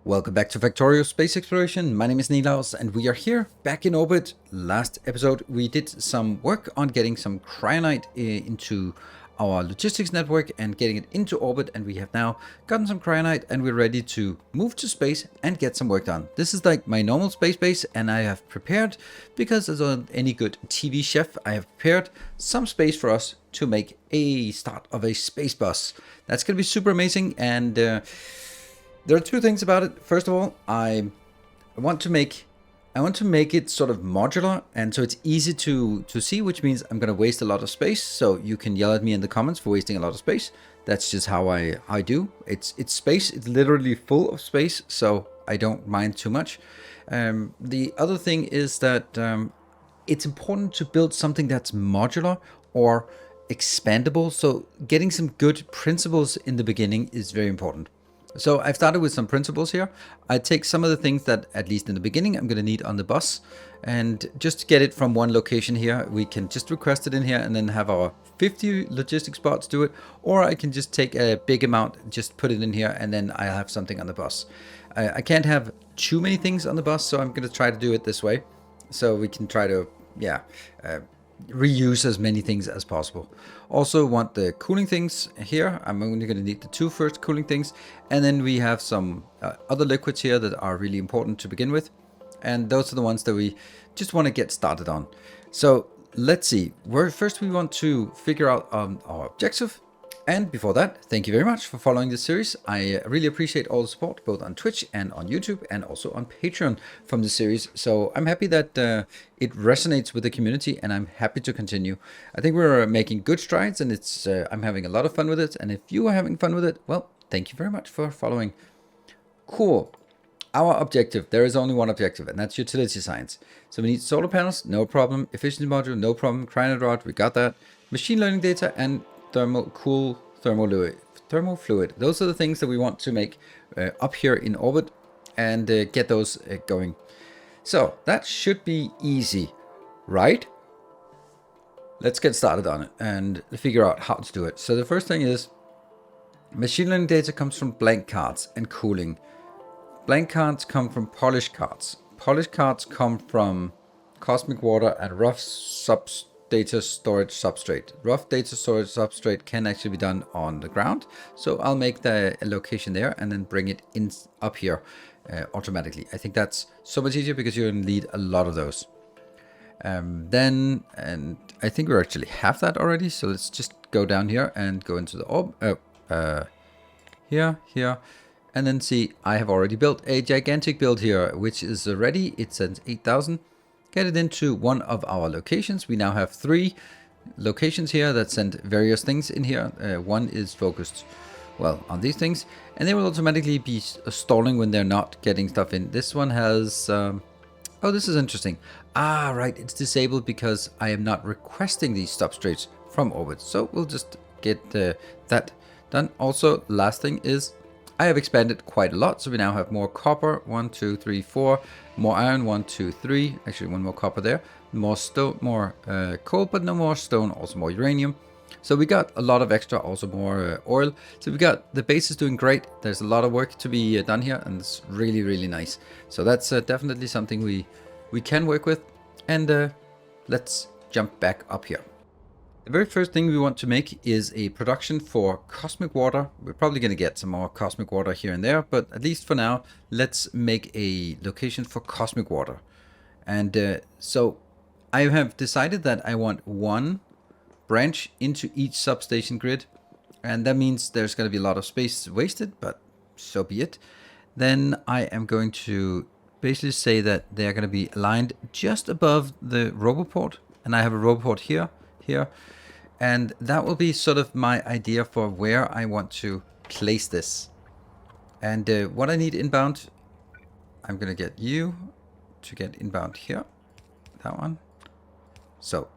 Welcome back to Factorio Space Exploration. My name is Nilaus and we are here back in orbit. Last episode we did some work on getting some cryonite into our logistics network and getting it into orbit, and we have now gotten some cryonite and we're ready to move to space and get some work done. This is like my normal space base, and I have prepared, because as any good TV chef, I have prepared some space for us to make a start of a space bus. That's going to be super amazing, and there are two things about it. First of all, I want to make it sort of modular, and so it's easy to see, which means I'm going to waste a lot of space. So you can yell at me in the comments for wasting a lot of space. That's just how I do. It's space. It's literally full of space, so I don't mind too much. The other thing is that it's important to build something that's modular or expandable. So getting some good principles in the beginning is very important. So I've started with some principles here. I take some of the things that, at least in the beginning, I'm going to need on the bus. And just to get it from one location here, we can just request it in here and then have our 50 logistics bots do it. Or I can just take a big amount, just put it in here, and then I'll have something on the bus. I can't have too many things on the bus, so I'm going to try to do it this way. So we can try to, reuse as many things as possible. Also want the cooling things here. I'm only going to need the two first cooling things, and then we have some other liquids here that are really important to begin with, and those are the ones that we just want to get started on. So let's see, first we want to figure out our objective. And before that, thank you very much for following this series. I really appreciate all the support, both on Twitch and on YouTube, and also on Patreon from the series. So I'm happy that it resonates with the community, and I'm happy to continue. I think we're making good strides, and it's I'm having a lot of fun with it. And if you are having fun with it, well, thank you very much for following. Cool. Our objective, there is only one objective, and that's utility science. So we need solar panels, no problem. Efficiency module, no problem. Cryonite rod, we got that. Machine learning data and thermal fluid. Those are the things that we want to make up here in orbit, and get those going. So that should be easy, right? Let's get started on it and figure out how to do it. So the first thing is, machine learning data comes from blank cards and cooling. Blank cards come from polished cards. Polished cards come from cosmic water and rough data storage substrate. Rough data storage substrate can actually be done on the ground. So I'll make the location there and then bring it in up here automatically. I think that's so much easier because you're going to need a lot of those. And I think we actually have that already. So let's just go down here and go into the orb. Here. And then see, I have already built a gigantic build here, which is ready. It sends 8,000. Get it into one of our locations. We now have 3 locations here that send various things in here. One is focused, well, on these things, and they will automatically be stalling when they're not getting stuff in. This one has, oh, this is interesting. Ah, right, it's disabled because I am not requesting these substrates from orbit. So we'll just get that done. Also, last thing is, I have expanded quite a lot, so we now have more copper, 1, 2, 3, 4, more iron, 1, 2, 3, actually one more copper there, more stone, more coal, but no more stone, also more uranium. So we got a lot of extra, also more oil. So we got, the base is doing great. There's a lot of work to be done here, and it's really, really nice. So that's definitely something we can work with. And let's jump back up here. The very first thing we want to make is a production for cosmic water. We're probably going to get some more cosmic water here and there, but at least for now, let's make a location for cosmic water. And so I have decided that I want one branch into each substation grid, and that means there's going to be a lot of space wasted, but so be it. Then I am going to basically say that they're going to be aligned just above the roboport, and I have a roboport here. And that will be sort of my idea for where I want to place this. And what I need inbound, I'm going to get you to get inbound here. That one. So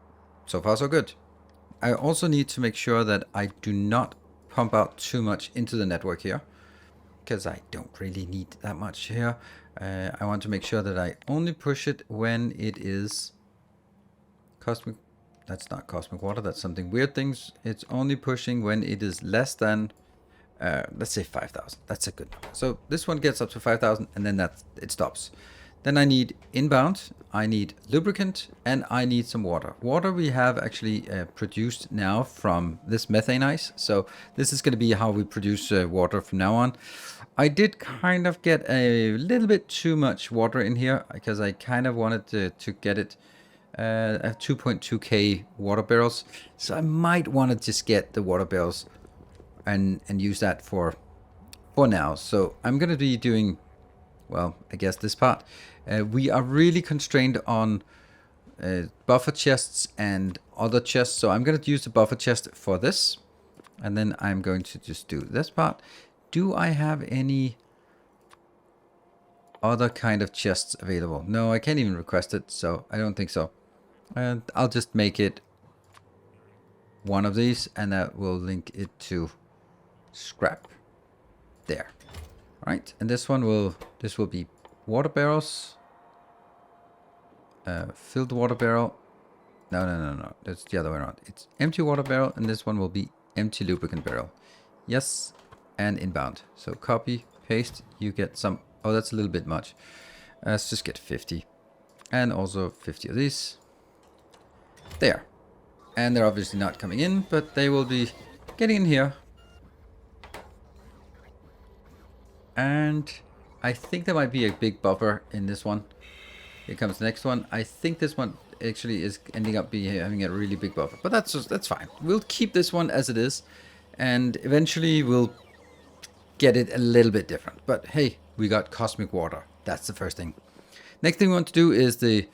far so good. I also need to make sure that I do not pump out too much into the network here, because I don't really need that much here. I want to make sure that I only push it when it is cosmic. That's not cosmic water, that's something weird things. It's only pushing when it is less than let's say 5,000. That's a good number. So this one gets up to 5,000 and then it stops. Then I need inbound, I need lubricant, and I need some water. Water we have actually produced now from this methane ice. So this is going to be how we produce water from now on. I did kind of get a little bit too much water in here because I kind of wanted to get it at 2.2k water barrels. So I might want to just get the water barrels and use that for now. So I'm going to be doing, well, I guess this part. We are really constrained on buffer chests and other chests. So I'm going to use the buffer chest for this. And then I'm going to just do this part. Do I have any other kind of chests available? No, I can't even request it. So I don't think so. And I'll just make it one of these. And that will link it to scrap. There. All right. And this will be water barrels. Filled water barrel. No. That's the other way around. It's empty water barrel, and this one will be empty lubricant barrel. Yes, and inbound. So copy, paste. You get some. Oh, that's a little bit much. Let's just get 50, and also 50 of these. There, and they're obviously not coming in, but they will be getting in here. And I think there might be a big buffer in this one. Here comes the next one. I think this one actually is ending up having a really big buffer. But that's fine. We'll keep this one as it is. And eventually we'll get it a little bit different. But hey, we got cosmic water. That's the first thing. Next thing we want to do is the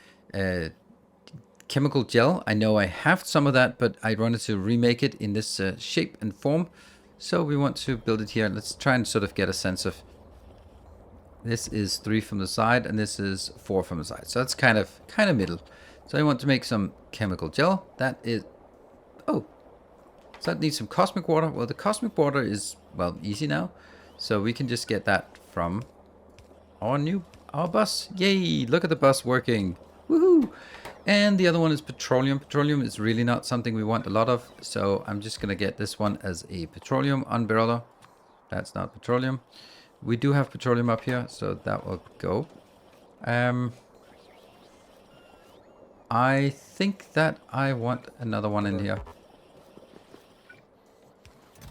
chemical gel. I know I have some of that, but I wanted to remake it in this shape and form. So we want to build it here. Let's try and sort of get a sense of... This is 3 from the side, and this is 4 from the side. So that's kind of middle. So I want to make some chemical gel. That is... Oh. So that needs some cosmic water. Well, the cosmic water is, well, easy now. So we can just get that from our bus. Yay! Look at the bus working. Woohoo! And the other one is petroleum. Petroleum is really not something we want a lot of. So I'm just going to get this one as a petroleum unbarreler. That's not petroleum. We do have petroleum up here, so that will go. I think that I want another one in here.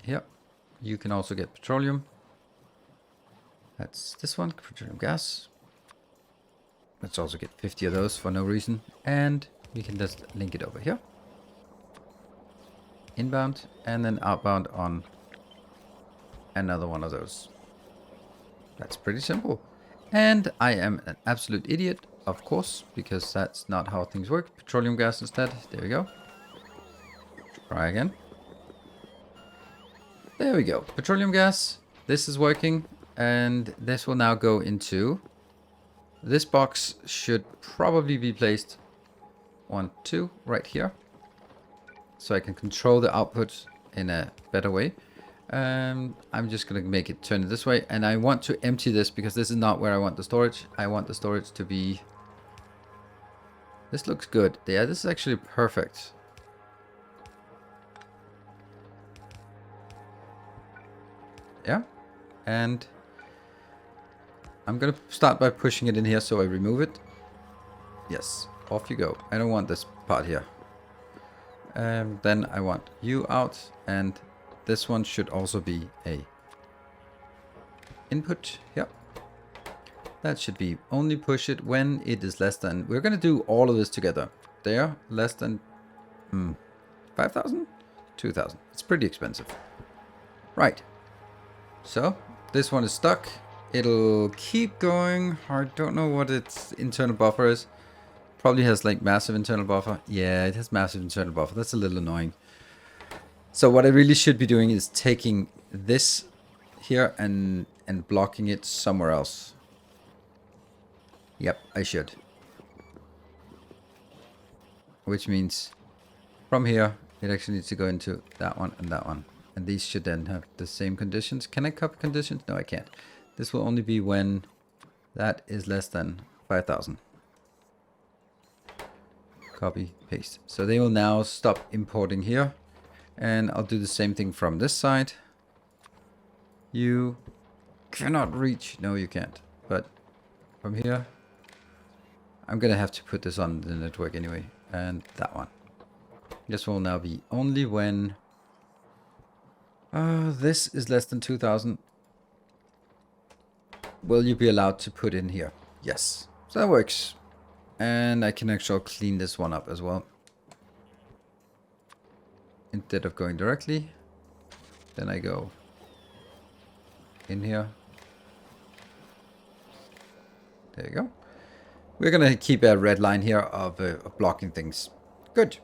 Yep. You can also get petroleum. That's this one, petroleum gas. Let's also get 50 of those for no reason. And we can just link it over here. Inbound and then outbound on another one of those. That's pretty simple. And I am an absolute idiot, of course, because that's not how things work. Petroleum gas instead. There we go. Try again. There we go. Petroleum gas. This is working. And this will now go into... This box should probably be placed 1, 2 right here. So I can control the output in a better way. I'm just going to make it turn it this way. And I want to empty this because this is not where I want the storage. I want the storage to be... This looks good. Yeah, this is actually perfect. Yeah. And I'm going to start by pushing it in here so I remove it. Yes. Off you go. I don't want this part here. Then I want you out, and this one should also be a input. Yep. That should be only push it when it is less than... We're going to do all of this together. There, less than 5,000? 2,000. It's pretty expensive. Right. So, this one is stuck. It'll keep going. I don't know what its internal buffer is. Probably has like massive internal buffer. Yeah, it has massive internal buffer. That's a little annoying. So what I really should be doing is taking this here and blocking it somewhere else. Yep, I should. Which means from here, it actually needs to go into that one and that one. And these should then have the same conditions. Can I copy conditions? No, I can't. This will only be when that is less than 5,000. Copy, paste. So they will now stop importing here. And I'll do the same thing from this side. You cannot reach. No, you can't. But from here, I'm gonna have to put this on the network anyway. And that one. This will now be only when this is less than 2000. Will you be allowed to put in here? Yes. So that works. And I can actually clean this one up as well. Instead of going directly, then I go in here. There you go. We're gonna keep a red line here of blocking things. Good.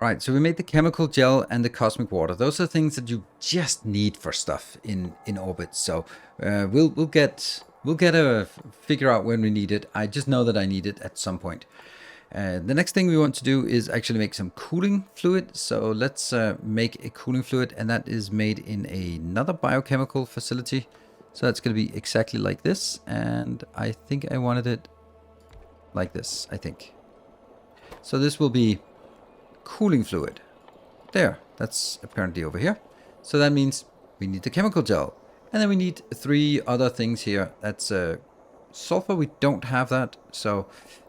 Right, so we made the chemical gel and the cosmic water. Those are things that you just need for stuff in orbit. So we'll get a figure out when we need it. I just know that I need it at some point. The next thing we want to do is actually make some cooling fluid. So let's make a cooling fluid, and that is made in another biochemical facility. So that's going to be exactly like this, and I think I wanted it like this, I think. So this will be cooling fluid. There, that's apparently over here. So that means we need the chemical gel. And then we need 3 other things here. That's sulfur. We don't have that. So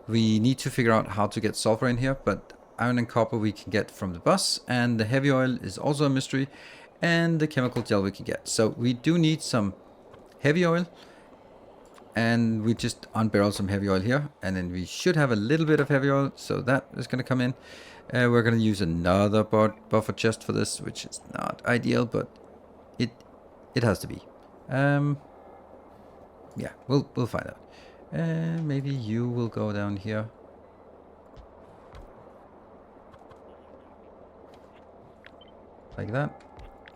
we need to figure out how to get sulfur in here. But iron and copper we can get from the bus. And the heavy oil is also a mystery. And the chemical gel we can get. So we do need some heavy oil. And we just unbarrel some heavy oil here. And then we should have a little bit of heavy oil. So that is going to come in. We're going to use another buffer chest for this, which is not ideal, but it has to be. Yeah, we'll find out. Maybe you will go down here. Like that.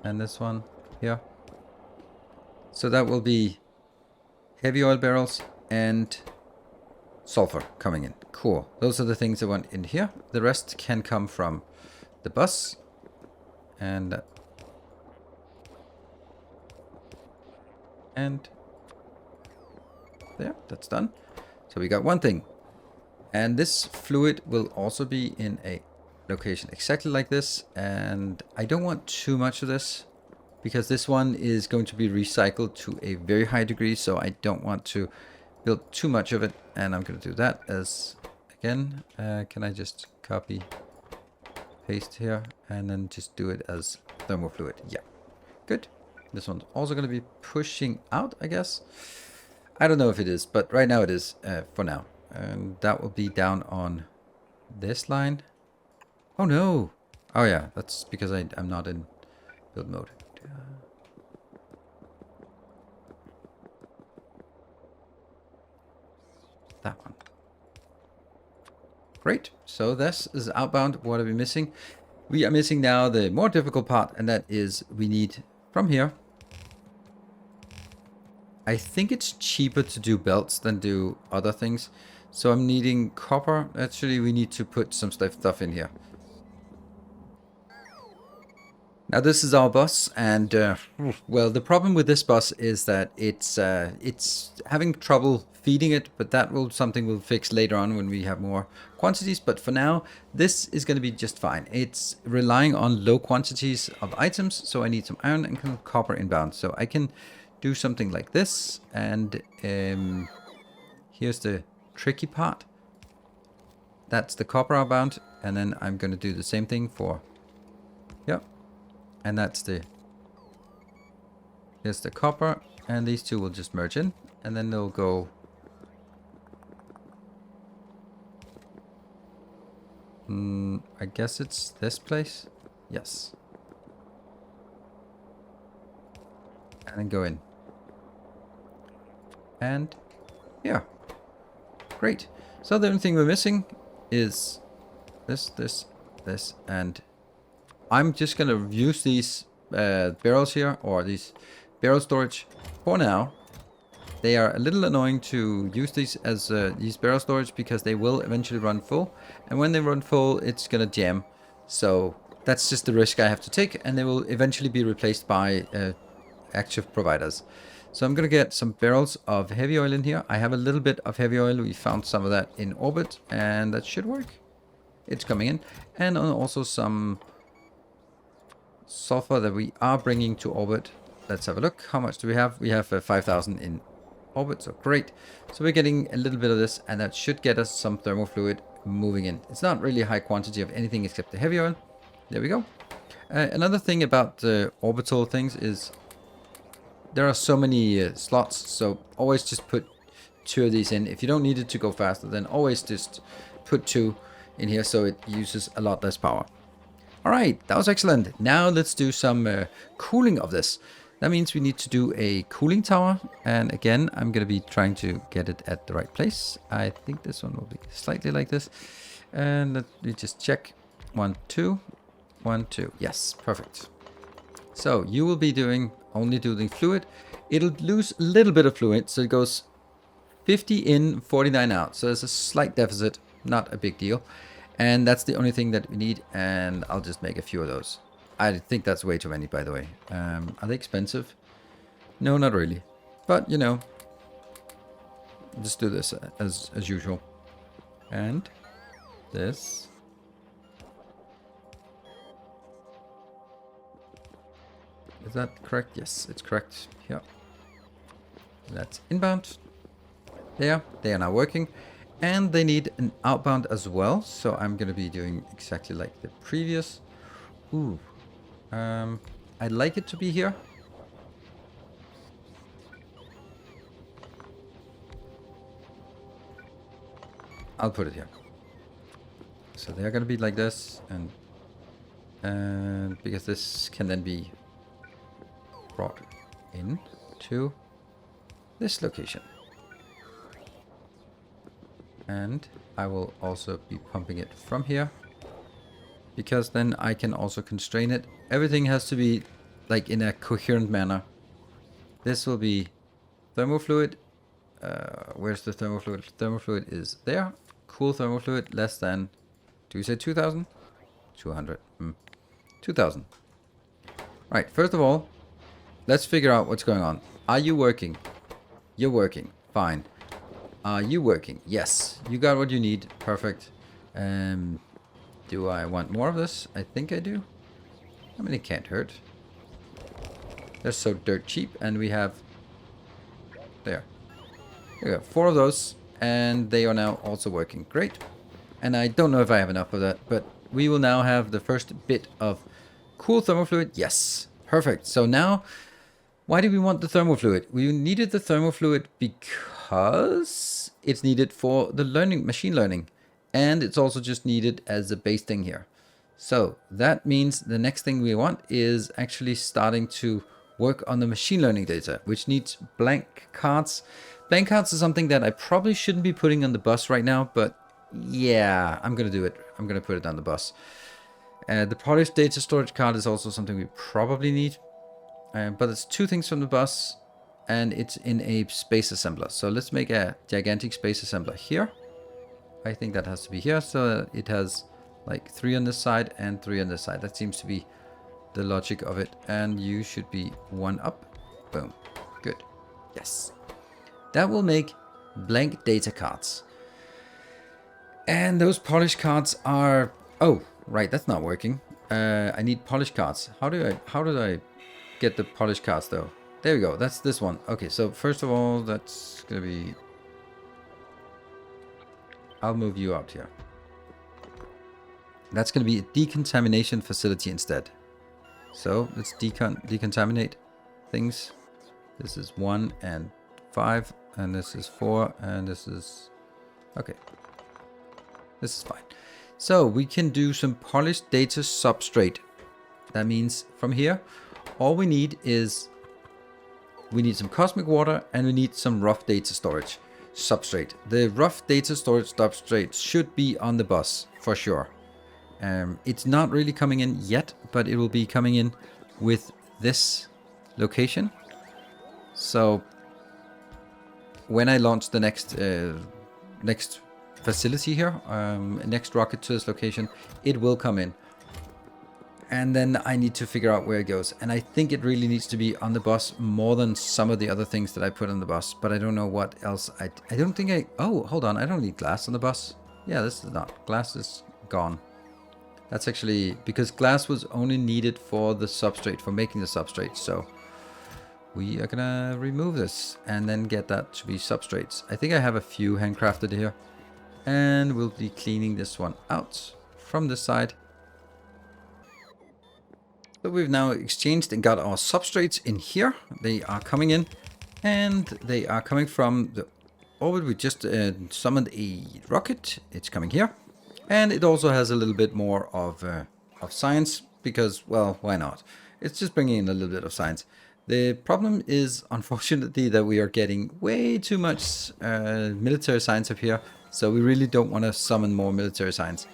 And this one here. So that will be heavy oil barrels and sulfur coming in. Cool. Those are the things I want in here. The rest can come from the bus. And there, that's done. So we got one thing. And this fluid will also be in a location exactly like this. And I don't want too much of this, because this one is going to be recycled to a very high degree. So I don't want to build too much of it. And I'm going to do that as, again, can I just copy, paste here, and then just do it as thermofluid? Yeah, good. This one's also going to be pushing out, I guess. I don't know if it is, but right now it is for now. And that will be down on this line. Oh no! Oh yeah, that's because I'm not in build mode. That one. Great. So this is outbound. What are we missing? We are missing now the more difficult part, and that is we need from here. I think it's cheaper to do belts than do other things. So I'm needing copper. Actually, we need to put some stuff in here. Now this is our bus, and well, the problem with this bus is that it's having trouble feeding it, but that will something we'll fix later on when we have more quantities. But for now, this is going to be just fine. It's relying on low quantities of items, so I need some iron and copper inbound. So I can do something like this, and here's the tricky part. That's the copper outbound, and then I'm going to do the same thing for, yep. And that's here's the copper, and these two will just merge in, and then they'll go. I guess it's this place. Yes. And then go in. And yeah. Great. So the only thing we're missing is this, and I'm just going to use these barrels here, or these barrel storage for now. They are a little annoying to use these as these barrel storage, because they will eventually run full. And when they run full, it's going to jam. So that's just the risk I have to take, and they will eventually be replaced by active providers. So I'm going to get some barrels of heavy oil in here. I have a little bit of heavy oil. We found some of that in orbit, and that should work. It's coming in. And also some sulfur that we are bringing to orbit. let's have a look. How much do we have? We have 5,000 in orbit, so great. So we're getting a little bit of this, and that should get us some thermal fluid moving in. It's not really a high quantity of anything except the heavy oil. There we go. Another thing about the orbital things is there are so many slots, so always just put 2 of these in. If you don't need it to go faster, then always just put 2 in here so it uses a lot less power. All right, that was excellent. Now let's do some cooling of this. That means we need to do a cooling tower. And again, I'm going to be trying to get it at the right place. I think this one will be slightly like this. And let me just check. 1, 2, 1, 2. Yes, perfect. So you will be only doing fluid. It'll lose a little bit of fluid. So it goes 50 in, 49 out. So there's a slight deficit, not a big deal. And that's the only thing that we need. And I'll just make a few of those. I think that's way too many, by the way. Are they expensive? No, not really. But, you know, just do this as usual. And this. Is that correct? Yes, it's correct. Yeah. That's inbound. There, they are now working. And they need an outbound as well. So I'm going to be doing exactly like the previous. Ooh. I'd like it to be here. I'll put it here. So they're going to be like this, and because this can then be brought in to this location. And I will also be pumping it from here, because then I can also constrain it. Everything has to be like in a coherent manner. This will be thermal fluid. Where's the thermal fluid? Thermal fluid is there. Cool thermal fluid less than, do you say 2,000? 200. 2,000. Right, first of all, let's figure out what's going on. Are you working? You're working. Fine. Are you working? Yes. You got what you need. Perfect. Do I want more of this? I think I do. I mean, it can't hurt. They're so dirt cheap, and we have... There. We got 4 of those, and they are now also working. Great. And I don't know if I have enough of that, but we will now have the first bit of cool thermal fluid. Yes. Perfect. So now, why do we want the thermal fluid? We needed the thermal fluid because it's needed for the machine learning. And it's also just needed as a base thing here. So that means the next thing we want is actually starting to work on the machine learning data, which needs blank cards. Blank cards is something that I probably shouldn't be putting on the bus right now, but yeah, I'm going to do it. I'm going to put it on the bus. The polished data storage card is also something we probably need. But it's 2 things from the bus, and it's in a space assembler. So let's make a gigantic space assembler here. I think that has to be here, so it has like 3 on this side and 3 on this side. That seems to be the logic of it. And you should be 1 up. Boom. Good. Yes. That will make blank data cards. And those polished cards are... Oh, right. That's not working. I need polished cards. How do I get the polished cards though? There we go. That's this one. Okay, so first of all, that's going to be... I'll move you out here. That's going to be a decontamination facility instead. So let's decontaminate things. This is 1 and 5, and this is 4, and this is... Okay. This is fine. So we can do some polished data substrate. That means from here, all we need is... We need some cosmic water, and we need some rough data storage substrate. The rough data storage substrate should be on the bus for sure. It's not really coming in yet, but it will be coming in with this location. So when I launch the next facility here, next rocket to this location, it will come in. And then I need to figure out where it goes. And I think it really needs to be on the bus more than some of the other things that I put on the bus. But I don't know what else. I don't think I... Oh, hold on. I don't need glass on the bus. Yeah, this is not. Glass is gone. That's actually... Because glass was only needed for the substrate, for making the substrate. So we are gonna remove this and then get that to be substrates. I think I have a few handcrafted here, and we'll be cleaning this one out from this side. So we've now exchanged and got our substrates in here. They are coming in, and they are coming from the orbit. We just summoned a rocket. It's coming here, and it also has a little bit more of science because, well, why not? It's just bringing in a little bit of science. The problem is, unfortunately, that we are getting way too much military science up here, so we really don't want to summon more military science.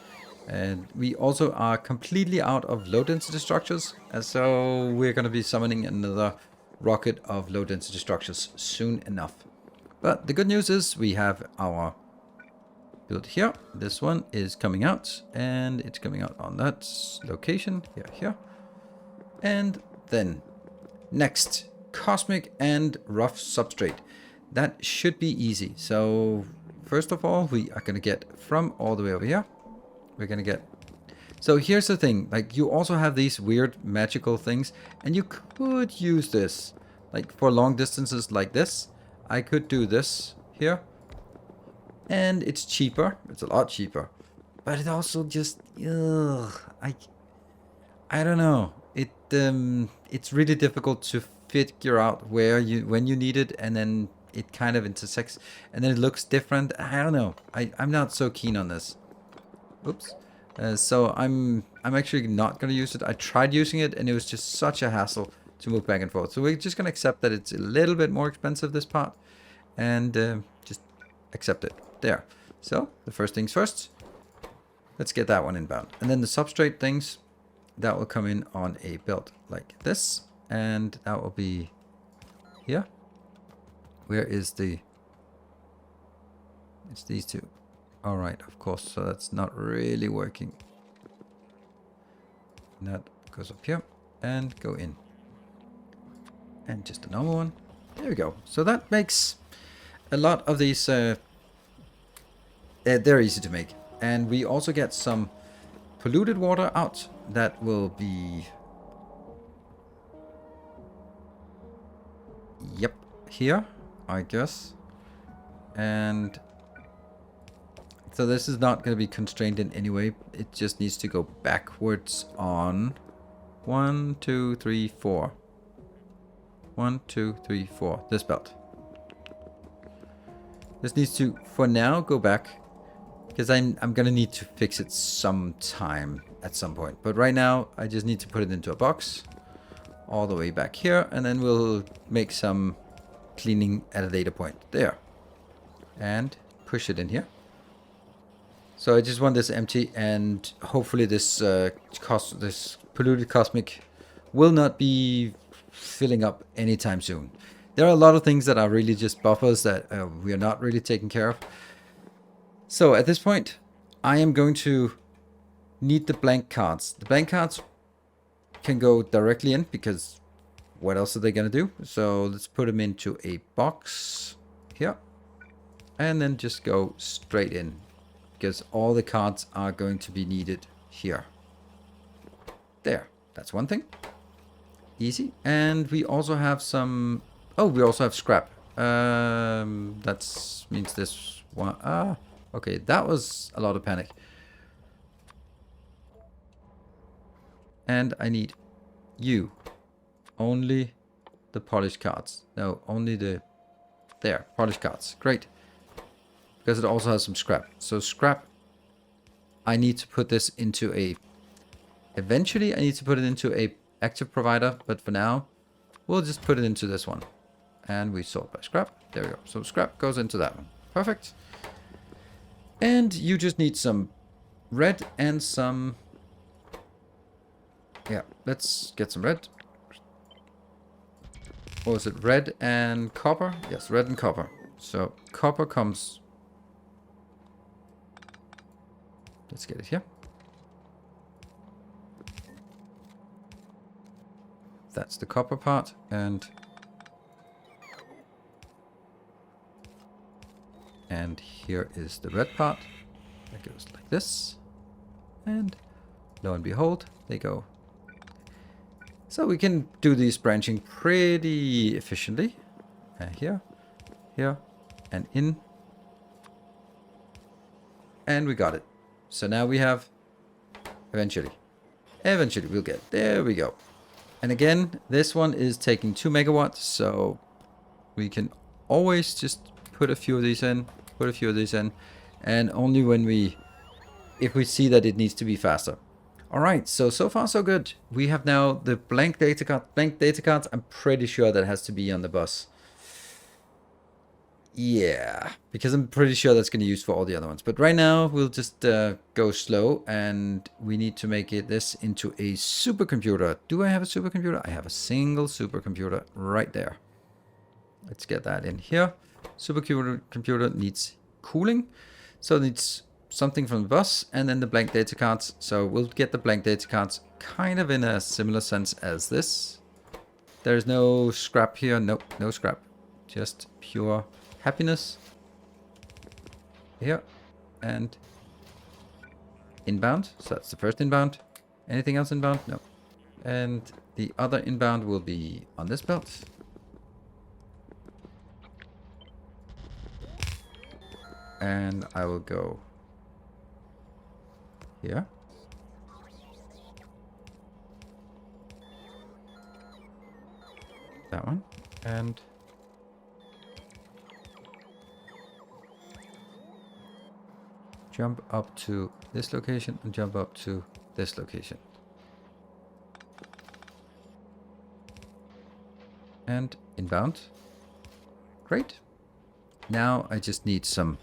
And we also are completely out of low density structures, so we're going to be summoning another rocket of low density structures soon enough. But the good news is we have our build here. This one is coming out, and it's coming out on that location here. And then next, cosmic and rough substrate. That should be easy. So first of all, we are going to get from all the way over here. We're going to get... So here's the thing. Like, you also have these weird magical things, and you could use this. Like, for long distances like this, I could do this here. And it's cheaper. It's a lot cheaper. But it also just... Ugh, I don't know. It's really difficult to figure out when you need it, and then it kind of intersects, and then it looks different. I don't know. I'm not so keen on this. Oops. So I'm actually not going to use it. I tried using it, and it was just such a hassle to move back and forth. So we're just going to accept that it's a little bit more expensive, this part, and just accept it. There. So the first things first. Let's get that one inbound, and then the substrate things. That will come in on a belt like this, and that will be here. Where is the... It's these two. All right, of course, so that's not really working. And that goes up here and go in. And just a normal one. There we go. So that makes a lot of these... they're easy to make. And we also get some polluted water out. That will be... Yep, here, I guess. And so this is not going to be constrained in any way. It just needs to go backwards on 1, 2, 3, 4. 1, 2, 3, 4. This belt. This needs to, for now, go back. Because I'm going to need to fix it sometime at some point. But right now, I just need to put it into a box. All the way back here. And then we'll make some cleaning at a later point. There. And push it in here. So I just want this empty. And hopefully this this polluted cosmic will not be filling up anytime soon. There are a lot of things that are really just buffers that we are not really taking care of. So at this point, I am going to need the blank cards. The blank cards can go directly in because what else are they going to do? So let's put them into a box here and then just go straight in because all the cards are going to be needed here. There, that's one thing. Easy. And we also have some... Oh, we also have scrap. That means this one... Okay, that was a lot of panic. And I need you. Only the polished cards. No, only the... There, polished cards. Great. Because it also has some scrap. So scrap, I need to put this into a... Eventually, I need to put it into a active provider. But for now, we'll just put it into this one. And we sort by scrap. There we go. So scrap goes into that one. Perfect. And you just need some red and some... Yeah, let's get some red. Or is it red and copper? Yes, red and copper. So copper comes... Let's get it here. That's the copper part. And here is the red part. That goes like this. And lo and behold, they go. So we can do these branching pretty efficiently. Here, here, and in. And we got it. So now we have, eventually we'll get, there we go. And again, this one is taking 2 megawatts, so we can always just put a few of these in, and only when if we see that it needs to be faster. All right, so far so good. We have now the blank data cards. I'm pretty sure that has to be on the bus. Yeah, because I'm pretty sure that's going to use for all the other ones. But right now, we'll just go slow, and we need to make this into a supercomputer. Do I have a supercomputer? I have a single supercomputer right there. Let's get that in here. Supercomputer needs cooling, so it needs something from the bus, and then the blank data cards. So we'll get the blank data cards kind of in a similar sense as this. There's no scrap here. Nope, no scrap. Just pure happiness. Here. And inbound. So that's the first inbound. Anything else inbound? No. And the other inbound will be on this belt. And I will go here. That one. And jump up to this location and jump up to this location. And inbound. Great. Now I just need some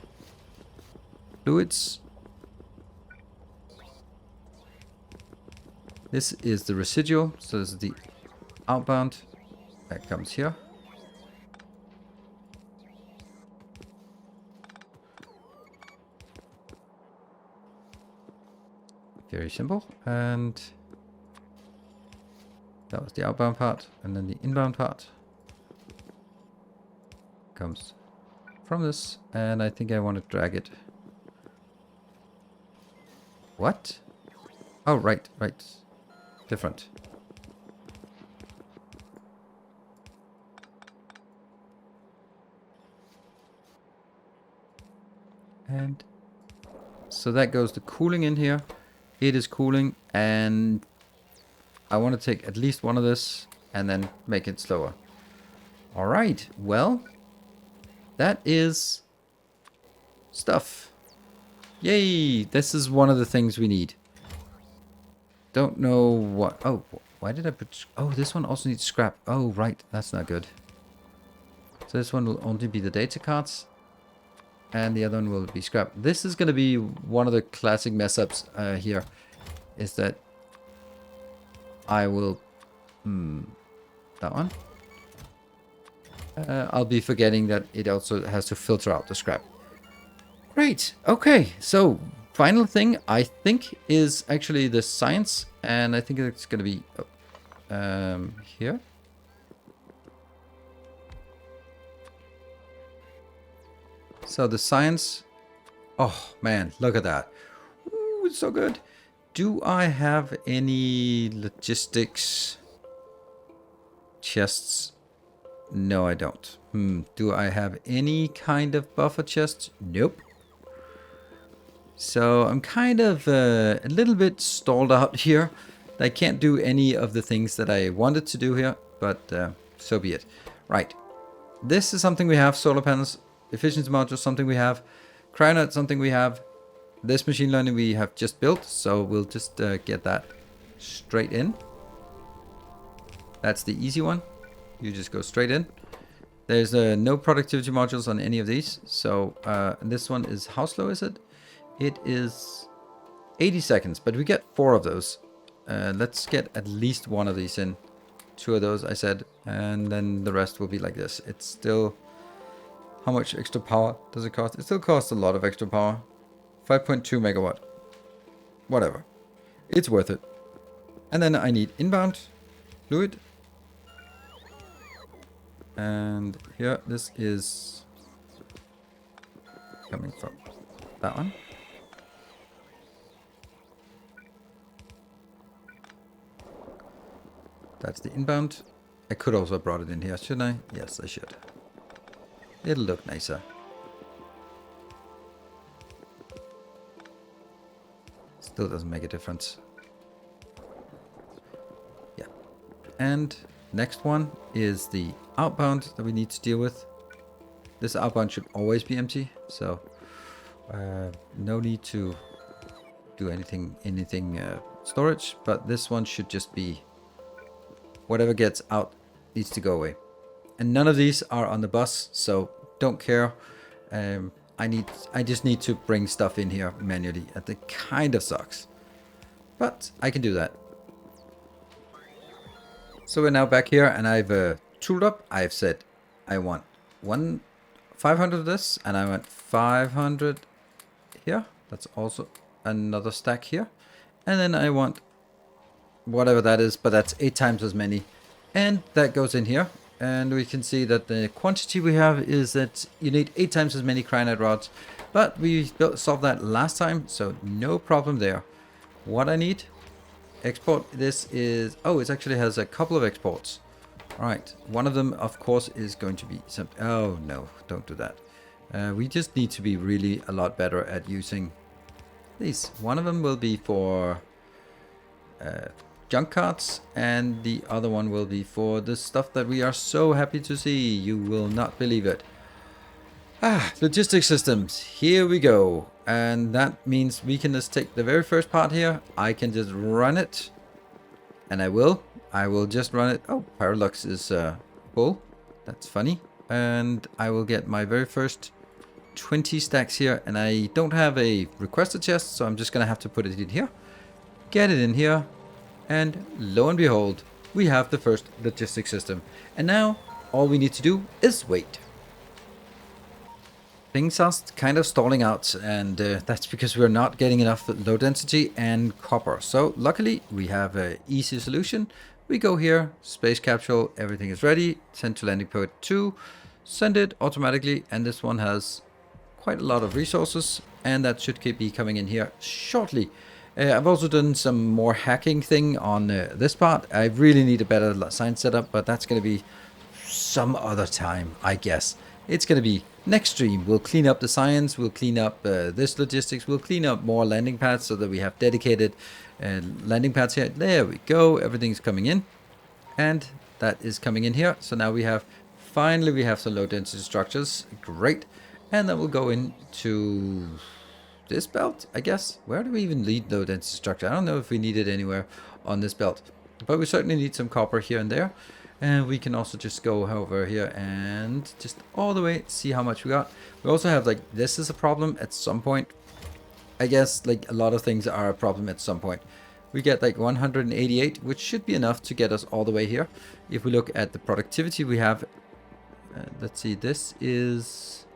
fluids. This is the residual, so this is the outbound. That comes here. Very simple. And that was the outbound part. And then the inbound part comes from this. And I think I want to drag it. What? Oh, right. Different. And so that goes the cooling in here. It is cooling, and I want to take at least one of this and then make it slower. All right, well, that is stuff. Yay, this is one of the things we need. Don't know what, oh, why did I put, oh, this one also needs scrap. Oh, right, that's not good. So this one will only be the data cards. And the other one will be scrap. This is going to be one of the classic mess ups here. Is that I will... that one. I'll be forgetting that it also has to filter out the scrap. Great. Okay. So, final thing I think is actually the science. And I think it's going to be here. So the science, oh man, look at that. Ooh, it's so good. Do I have any logistics chests? No, I don't. Do I have any kind of buffer chests? Nope. So I'm kind of a little bit stalled out here. I can't do any of the things that I wanted to do here, but so be it. Right. This is something we have, solar panels. Efficiency module, something we have. Cryonet, something we have. This machine learning we have just built, so we'll just get that straight in. That's the easy one. You just go straight in. There's no productivity modules on any of these. So this one is, how slow is it? It is 80 seconds, but we get 4 of those. Let's get at least 1 of these in. 2 of those, I said. And then the rest will be like this. It's still... How much extra power does it cost? It still costs a lot of extra power. 5.2 megawatt. Whatever. It's worth it. And then I need inbound fluid. And here, this is coming from that one. That's the inbound. I could also have brought it in here, shouldn't I? Yes, I should. It'll look nicer. Still doesn't make a difference. Yeah. And next one is the outbound that we need to deal with. This outbound should always be empty, so no need to do anything storage, but this one should just be whatever gets out needs to go away. And none of these are on the bus, so don't care. I just need to bring stuff in here manually, and it kind of sucks, but I can do that. So we're now back here, and I've tooled up. I've said I want 500 of this, and I want 500 here. That's also another stack here, and then I want whatever that is, but that's 8 times as many, and that goes in here. And we can see that the quantity we have is that you need 8 times as many cyanide rods, but we solved that last time, so no problem there. What I need, export, this is, oh, it actually has a couple of exports. All right, one of them, of course, is going to be some, oh no, don't do that. We just need to be really a lot better at using these. One of them will be for junk carts, and the other one will be for the stuff that we are so happy to see. You will not believe it. Logistics systems, here we go. And that means we can just take the very first part here. I can just run it, and I will just run it. Oh, Parallax is full. That's funny. And I will get my very first 20 stacks here, and I don't have a requested chest, so I'm just gonna have to put it in here, get it in here. And lo and behold, we have the first logistics system. And now all we need to do is wait. Things are kind of stalling out, and that's because we're not getting enough low density and copper. So luckily we have an easy solution. We go here, space capsule, everything is ready, send to landing port 2, send it automatically, and this one has quite a lot of resources, and that should be coming in here shortly. I've also done some more hacking thing on this part. I really need a better science setup, but that's going to be some other time, I guess. It's going to be next stream. We'll clean up the science, we'll clean up this logistics, we'll clean up more landing pads so that we have dedicated landing pads here. There we go, everything's coming in, and that is coming in here. So now we have, finally we have some low density structures, great. And then we'll go into this belt, I guess. Where do we even need low density structure? I don't know if we need it anywhere on this belt, but we certainly need some copper here and there. And we can also just go over here and just all the way see how much we got. We also have, like, this is a problem at some point. I guess, like, a lot of things are a problem at some point. We get like 188, which should be enough to get us all the way here. If we look at the productivity we have, let's see, this is...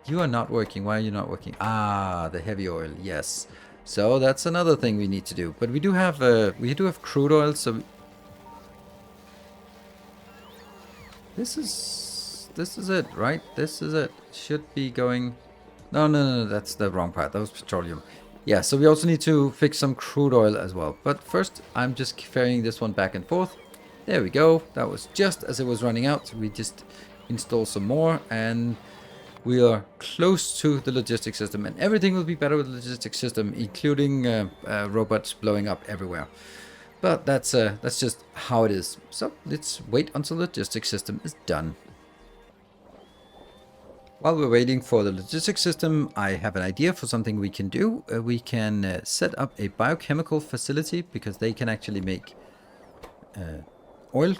You are not working. Why are you not working? Ah, the heavy oil. Yes. So that's another thing we need to do. But we do have crude oil. So this is it, right? This is it. Should be going. No. That's the wrong part. That was petroleum. Yeah. So we also need to fix some crude oil as well. But first, I'm just ferrying this one back and forth. There we go. That was just as it was running out. We just install some more, and we are close to the logistics system, and everything will be better with the logistics system, including robots blowing up everywhere. But that's just how it is. So let's wait until the logistics system is done. While we're waiting for the logistics system, I have an idea for something we can do. We can set up a biochemical facility, because they can actually make oil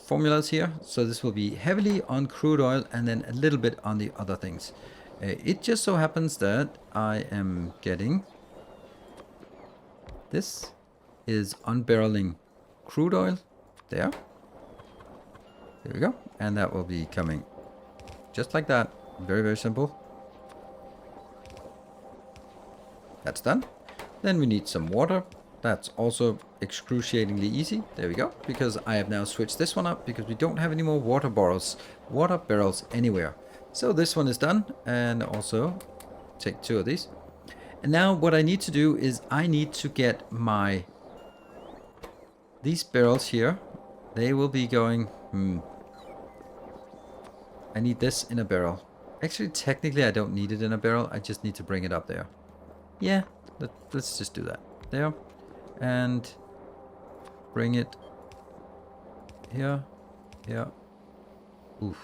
formulas here. So this will be heavily on crude oil and then a little bit on the other things. It just so happens that I am getting, this is unbarreling crude oil there. There we go. And that will be coming just like that. Very, very simple. That's done. Then we need some water. That's also excruciatingly easy. There we go. Because I have now switched this one up, because we don't have any more water barrels anywhere. So this one is done. And also take 2 of these. And now what I need to do is I need to get my these barrels here, they will be going... I need this in a barrel. Actually, technically, I don't need it in a barrel. I just need to bring it up there. Yeah, let's just do that. There. And bring it here. Here. Oof.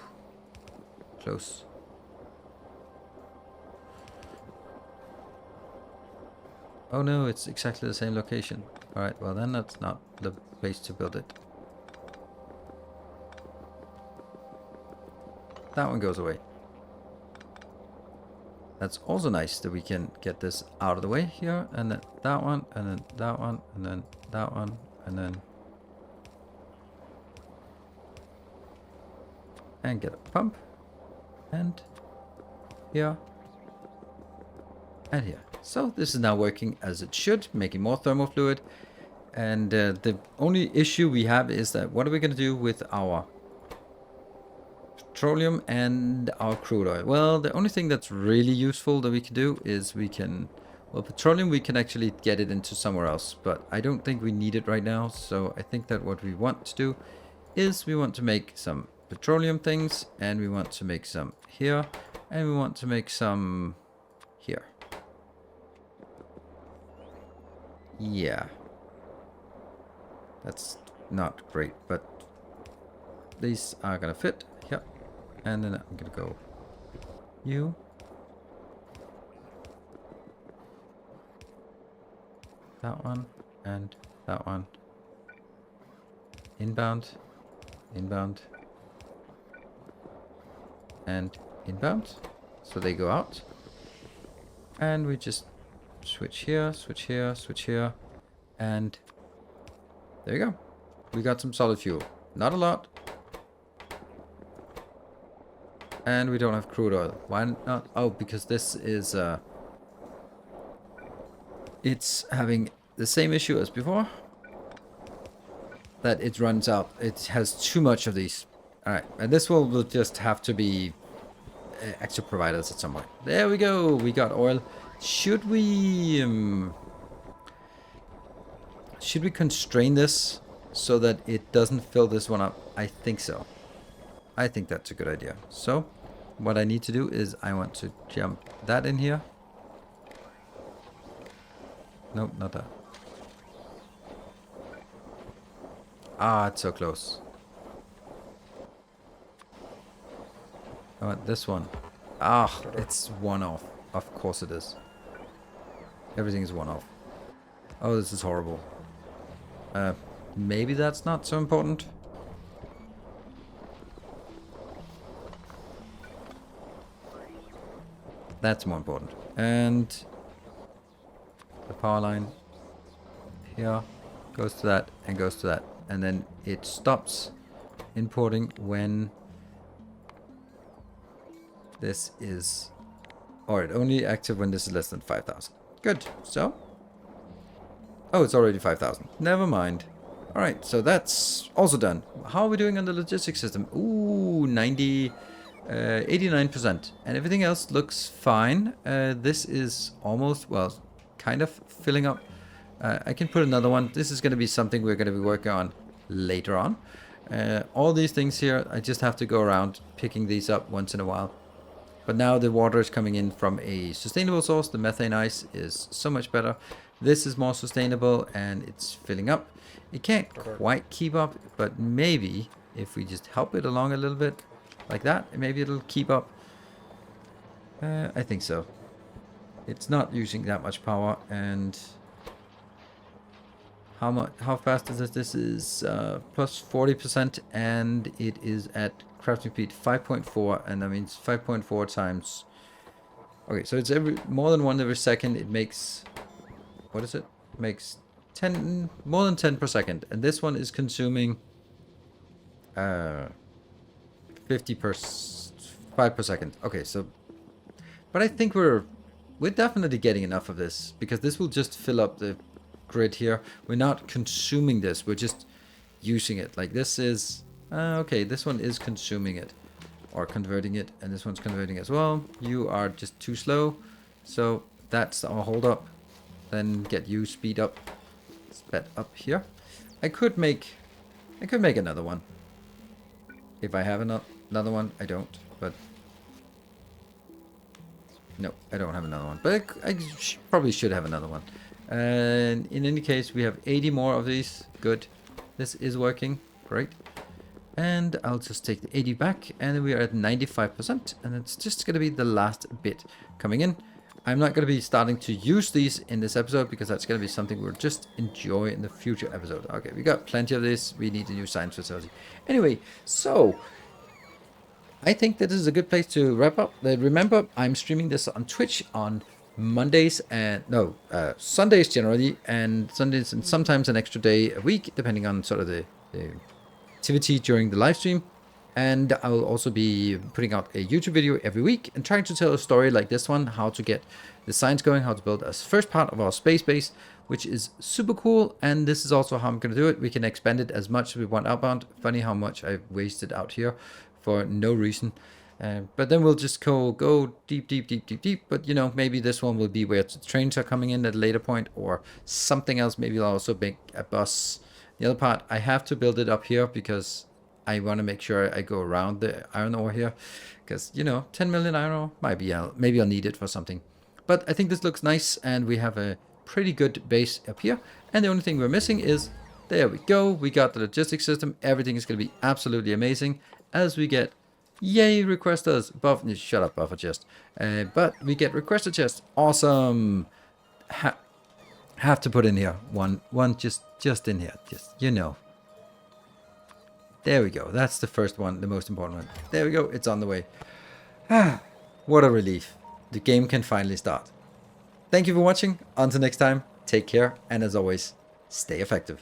Close. Oh no, it's exactly the same location. Alright, well then that's not the place to build it. That one goes away. That's also nice that we can get this out of the way here, and then that one, and then that one, and then that one, and then... And get a pump. And here. And here. So this is now working as it should, making more thermal fluid. And the only issue we have is that what are we going to do with our petroleum and our crude oil? Well, the only thing that's really useful that we can do is we can... Well, petroleum, we can actually get it into somewhere else, but I don't think we need it right now. So I think that what we want to do is we want to make some petroleum things, and we want to make some here, and we want to make some here. Yeah. That's not great, but these are gonna fit. Yep. And then I'm gonna go you. That one and that one. Inbound. Inbound. And inbound. So they go out. And we just switch here, switch here, switch here. And there you go. We got some solid fuel. Not a lot. And we don't have crude oil. Why not? Oh, because this is... it's having the same issue as before. That it runs out. It has too much of these. Alright, and this will just have to be extra providers at some point. There we go. We got oil. Should we constrain this so that it doesn't fill this one up? I think so. I think that's a good idea. So what I need to do is I want to jump that in here. Nope, not that. Ah, it's so close. I want this one. Ah, it's one off. Of course it is. Everything is one off. Oh, this is horrible. Maybe that's not so important. That's more important. And the power line here goes to that and goes to that. And then it stops importing when this is... Or it only active when this is less than 5,000. Good. So... Oh, it's already 5,000. Never mind. Alright, so that's also done. How are we doing on the logistics system? Ooh, 89%. And everything else looks fine. This is almost, well, kind of filling up. I can put another one. This is going to be something we're going to be working on later on. All these things here, I just have to go around picking these up once in a while. But now the water is coming in from a sustainable source. The methane ice is so much better. This is more sustainable and it's filling up. It can't quite keep up, but maybe if we just help it along a little bit like that, maybe it'll keep up. I think so. It's not using that much power. And how fast is this? This is plus 40%, and it is at crafting speed 5.4, and that means 5.4 times. Okay, so it's more than one every second. It makes, what is it? It makes 10, more than 10 per second, and this one is consuming 50 per 5 per second. Okay, so, but I think we're definitely getting enough of this, because this will just fill up the grid here. We're not consuming this, we're just using it. Like this is okay, this one is consuming it or converting it, and this one's converting as well. You are just too slow, so that's our hold up. Then get you sped up here. I could make another one. If I have another one, I don't. But no, I don't have another one. But I probably should have another one. And in any case, we have 80 more of these. Good. This is working. Great. And I'll just take the 80 back, and we are at 95%, and it's just going to be the last bit coming in. I'm not going to be starting to use these in this episode, because that's going to be something we'll just enjoy in the future episode. Okay, we got plenty of this. We need a new science facility. Anyway, so I think that this is a good place to wrap up. Remember, I'm streaming this on Twitch on Mondays and Sundays generally, and Sundays, and sometimes an extra day a week, depending on sort of the activity during the live stream. And I will also be putting out a YouTube video every week and trying to tell a story like this one, how to get the science going, how to build a first part of our space base, which is super cool. And this is also how I'm going to do it. We can expand it as much as we want outbound. Funny how much I've wasted out here for no reason. But then we'll just go deep. But, you know, maybe this one will be where the trains are coming in at a later point, or something else. Maybe I'll also make a bus. The other part, I have to build it up here because I want to make sure I go around the iron ore here. Because, you know, 10 million iron ore, maybe I'll need it for something. But I think this looks nice, and we have a pretty good base up here. And the only thing we're missing is, there we go. We got the logistics system. Everything is going to be absolutely amazing as we get, yay, requesters. Shut up, buffer chest. But we get requester chest. Awesome. Have to put in here one just in here, just, you know. There we go. That's the first one, the most important one. There we go. It's on the way. What a relief. The game can finally start. Thank you for watching. Until next time, take care, and as always, stay effective.